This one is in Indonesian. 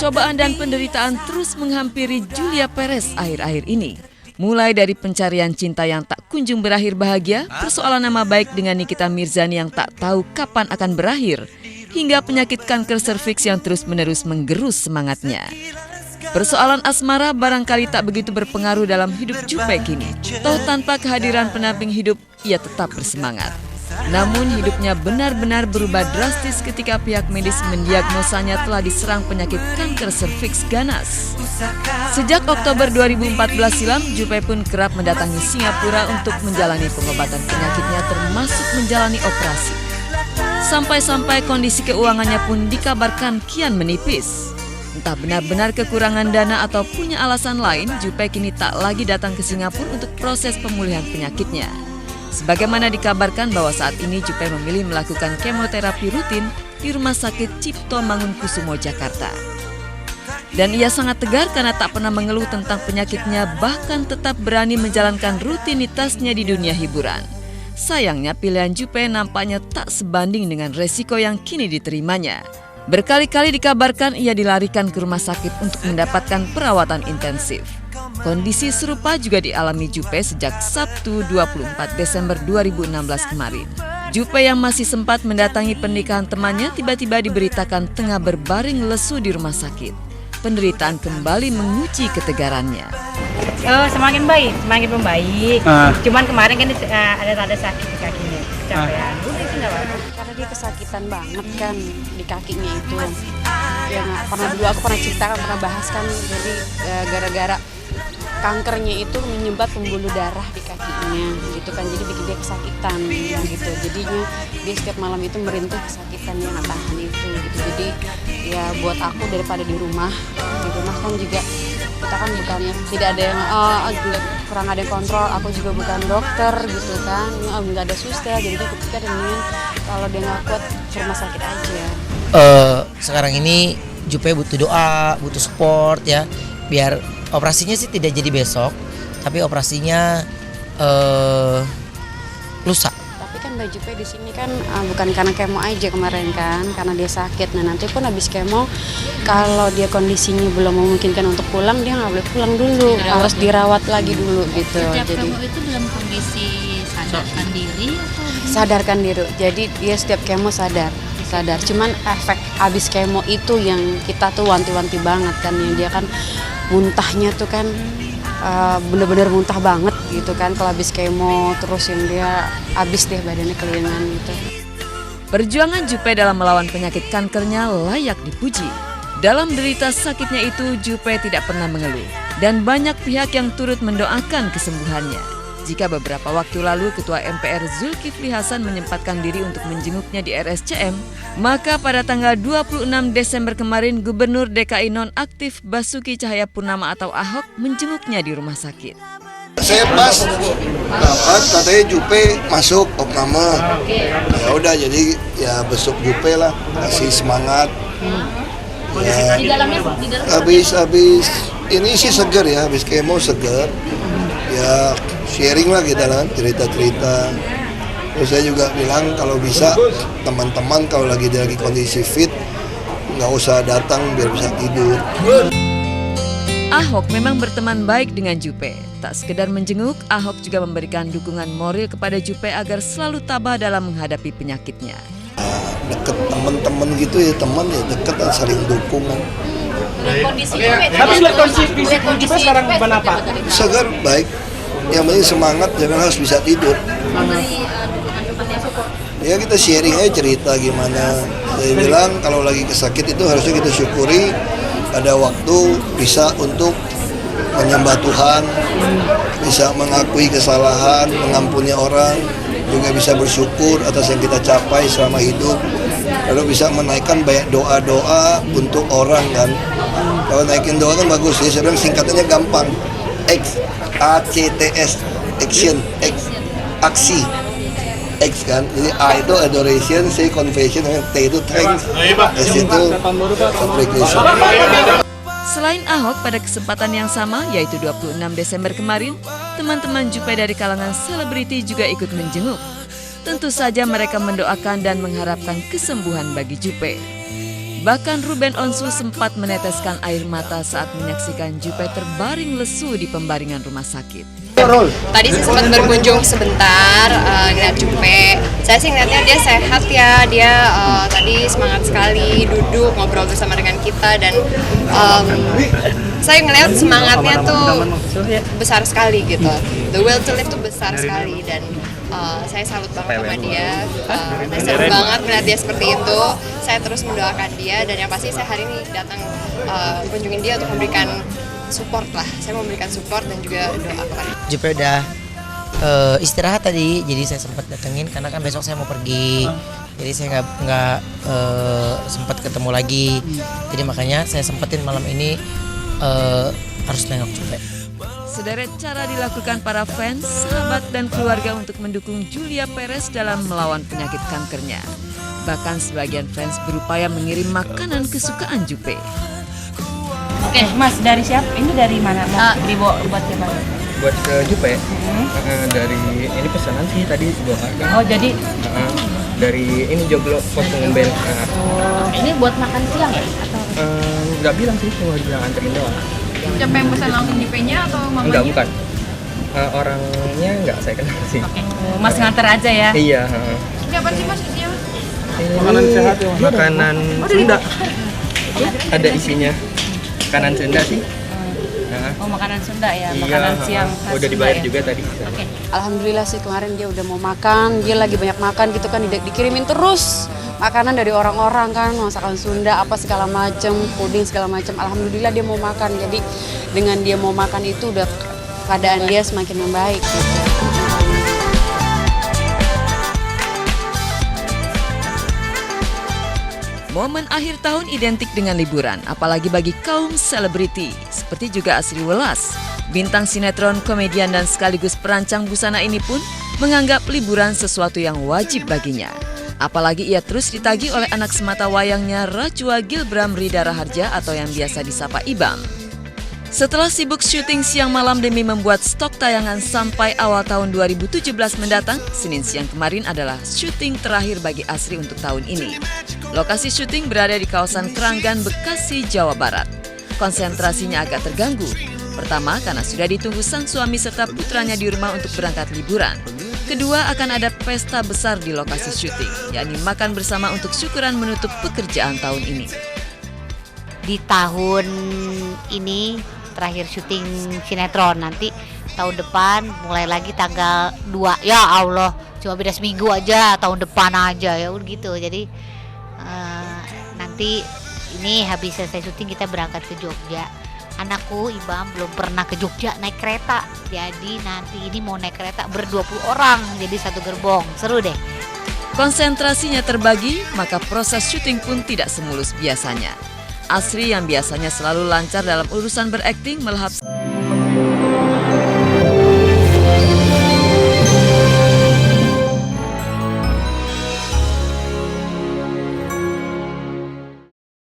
Cobaan dan penderitaan terus menghampiri Julia Perez akhir-akhir ini. Mulai dari pencarian cinta yang tak kunjung berakhir bahagia, persoalan nama baik dengan Nikita Mirzani yang tak tahu kapan akan berakhir, hingga penyakit kanker serviks yang terus-menerus menggerus semangatnya. Persoalan asmara barangkali tak begitu berpengaruh dalam hidup Jupe kini. Toh tanpa kehadiran pendamping hidup, ia tetap bersemangat. Namun hidupnya benar-benar berubah drastis ketika pihak medis mendiagnosanya telah diserang penyakit kanker serviks ganas. Sejak Oktober 2014 silam, Jupe pun kerap mendatangi Singapura untuk menjalani pengobatan penyakitnya termasuk menjalani operasi. Sampai-sampai kondisi keuangannya pun dikabarkan kian menipis. Entah benar-benar kekurangan dana atau punya alasan lain, Jupe kini tak lagi datang ke Singapura untuk proses pemulihan penyakitnya. Sebagaimana dikabarkan bahwa saat ini Jupe memilih melakukan kemoterapi rutin di Rumah Sakit Cipto Mangunkusumo, Jakarta. Dan ia sangat tegar karena tak pernah mengeluh tentang penyakitnya, bahkan tetap berani menjalankan rutinitasnya di dunia hiburan. Sayangnya pilihan Jupe nampaknya tak sebanding dengan resiko yang kini diterimanya. Berkali-kali dikabarkan ia dilarikan ke rumah sakit untuk mendapatkan perawatan intensif. Kondisi serupa juga dialami Jupe sejak Sabtu 24 Desember 2016 kemarin. Jupe yang masih sempat mendatangi pernikahan temannya tiba-tiba diberitakan tengah berbaring lesu di rumah sakit. Penderitaan kembali menguji ketegarannya. Semakin membaik. Cuman kemarin kan ada tanda sakit di kakinya, kecapean. Karena dia kesakitan banget kan di kakinya itu. Yang dulu aku pernah ceritakan, pernah bahas kan. Jadi gara-gara kankernya itu menyumbat pembuluh darah di kakinya gitu kan, jadi bikin dia kesakitan gitu. Jadinya dia setiap malam itu merintih kesakitan, dia nggak tahan itu gitu. Jadi ya buat aku daripada di rumah kan juga kita kan bukannya tidak ada yang kurang ada yang kontrol, aku juga bukan dokter gitu kan, nggak ada suster, jadi aku pikir ini kalau dia nggak kuat ke rumah sakit aja. Sekarang ini Jupe butuh doa, butuh support ya, biar operasinya sih tidak jadi besok, tapi operasinya lusa. Tapi kan Mbak Jupe di sini kan bukan karena kemo aja kemarin kan, karena dia sakit. Nah nanti pun habis kemo, kalau dia kondisinya belum memungkinkan untuk pulang, dia nggak boleh pulang dulu, harus dirawat lagi dulu gitu. Setiap jadi kemo itu dalam kondisi sadarkan diri atau sadarkan diri. Jadi dia setiap kemo sadar. Cuman efek habis kemo itu yang kita tuh wanti-wanti banget kan, yang dia kan muntahnya tuh kan bener-bener muntah banget gitu kan kalau habis kemo, terus yang dia habis deh badannya kelingan gitu. Perjuangan Jupe dalam melawan penyakit kankernya layak dipuji. Dalam derita sakitnya itu, Jupe tidak pernah mengeluh dan banyak pihak yang turut mendoakan kesembuhannya. Jika beberapa waktu lalu Ketua MPR Zulkifli Hasan menyempatkan diri untuk menjenguknya di RSCM, maka pada tanggal 26 Desember kemarin Gubernur DKI nonaktif Basuki Cahayapurnama atau Ahok menjenguknya di rumah sakit. Saya pas dapat katanya Jupe masuk opname. Ya udah, jadi ya besok Jupe lah, kasih semangat. Ya, habis ini sih seger ya, habis kemo seger. Ya sharing lah kita lah, cerita-cerita. Terus saya juga bilang kalau bisa teman-teman kalau lagi kondisi fit nggak usah datang biar bisa tidur. Ahok memang berteman baik dengan Jupe. Tak sekedar menjenguk, Ahok juga memberikan dukungan moral kepada Jupe agar selalu tabah dalam menghadapi penyakitnya. Deket teman-teman gitu ya, teman ya deket dan saling dukung. Tapi kondisi fisik Jupe sekarang gimana Pak? Segar, baik. Yang penting semangat, jangan harus bisa tidur. Ya kita sharing aja cerita gimana. Saya bilang kalau lagi kesakit itu harusnya kita syukuri ada waktu bisa untuk menyembah Tuhan, bisa mengakui kesalahan, mengampuni orang, juga bisa bersyukur atas yang kita capai selama hidup. Lalu bisa menaikkan banyak doa-doa untuk orang kan. Kalau naikin doa kan bagus ya, saya bilang singkatannya gampang. ACTS, action, aksi, X kan. Jadi A itu adoration, C confession, T itu thanks, S itu appreciation. Selain Ahok, pada kesempatan yang sama, yaitu 26 Desember kemarin, teman-teman Jupe dari kalangan selebriti juga ikut menjenguk. Tentu saja mereka mendoakan dan mengharapkan kesembuhan bagi Jupe. Bahkan Ruben Onsu sempat meneteskan air mata saat menyaksikan Jupe terbaring lesu di pembaringan rumah sakit. Tadi saya sempat berkunjung sebentar ngeliat Jupe. Saya sih ngeliatnya dia sehat ya, dia tadi semangat sekali duduk ngobrol bersama dengan kita dan saya ngeliat semangatnya tuh besar sekali gitu. The will to live tuh besar sekali dan saya salut banget sama dia. Saya seru banget melihat dia seperti itu. Saya terus mendoakan dia dan yang pasti saya hari ini datang kunjungin dia untuk memberikan support lah. Saya memberikan support dan juga doa kepada dia. Jupe udah istirahat tadi, jadi saya sempat datengin karena kan besok saya mau pergi. Jadi saya nggak sempat ketemu lagi. Jadi makanya saya sempetin malam ini harus nengok Jupe. Sederet cara dilakukan para fans, sahabat, dan keluarga untuk mendukung Julia Perez dalam melawan penyakit kankernya. Bahkan sebagian fans berupaya mengirim makanan kesukaan Jupe. Oke, Mas, dari siapa? Ini dari mana? Mau dibawa buat siapa? Buat ke Jupe. Dari ini pesanan sih tadi bawa kan. Oh, jadi Dari ini Joglo pos pengembel. ini buat makan siang ya? Atau Nggak bilang sih, cuma dibilang anterin doang. Siapa yang pesan langsung Jupe-nya atau mamanya? Enggak, bukan. Orangnya nggak saya kenal sih. Mas nganter aja ya? Iya. Ini apa sih Mas isinya? Ini makanan sehat ya. Makanan Sunda. Ada isinya. Makanan Sunda sih. Oh, makanan Sunda ya, Iya, makanan siang khas udah Sunda dibayar ya? juga tadi. Oke. Alhamdulillah sih kemarin dia udah mau makan, dia lagi banyak makan gitu kan, dikirimin terus makanan dari orang-orang kan, masakan Sunda apa segala macem, puding segala macem. Alhamdulillah dia mau makan, jadi dengan dia mau makan itu udah keadaan dia semakin membaik gitu. Momen akhir tahun identik dengan liburan, apalagi bagi kaum selebriti, seperti juga Asri Welas. Bintang sinetron, komedian, dan sekaligus perancang busana ini pun menganggap liburan sesuatu yang wajib baginya. Apalagi ia terus ditagih oleh anak semata wayangnya Rachua Gilbram Rida Raharja atau yang biasa disapa Ibam. Setelah sibuk syuting siang malam demi membuat stok tayangan sampai awal tahun 2017 mendatang, Senin siang kemarin adalah syuting terakhir bagi Asri untuk tahun ini. Lokasi syuting berada di kawasan Kranggan, Bekasi, Jawa Barat. Konsentrasinya agak terganggu. Pertama, karena sudah ditunggu sang suami serta putranya di rumah untuk berangkat liburan. Kedua, akan ada pesta besar di lokasi syuting, yakni makan bersama untuk syukuran menutup pekerjaan tahun ini. Di tahun ini terakhir syuting sinetron, nanti tahun depan mulai lagi tanggal 2. Ya Allah, cuma beda seminggu aja, tahun depan aja ya gitu. Jadi nanti ini habis selesai syuting kita berangkat ke Jogja. Anakku Ibam belum pernah ke Jogja naik kereta, jadi nanti ini mau naik kereta ber-20 orang, jadi satu gerbong, seru deh. Konsentrasinya terbagi, maka proses syuting pun tidak semulus biasanya. Asri yang biasanya selalu lancar dalam urusan berakting melahap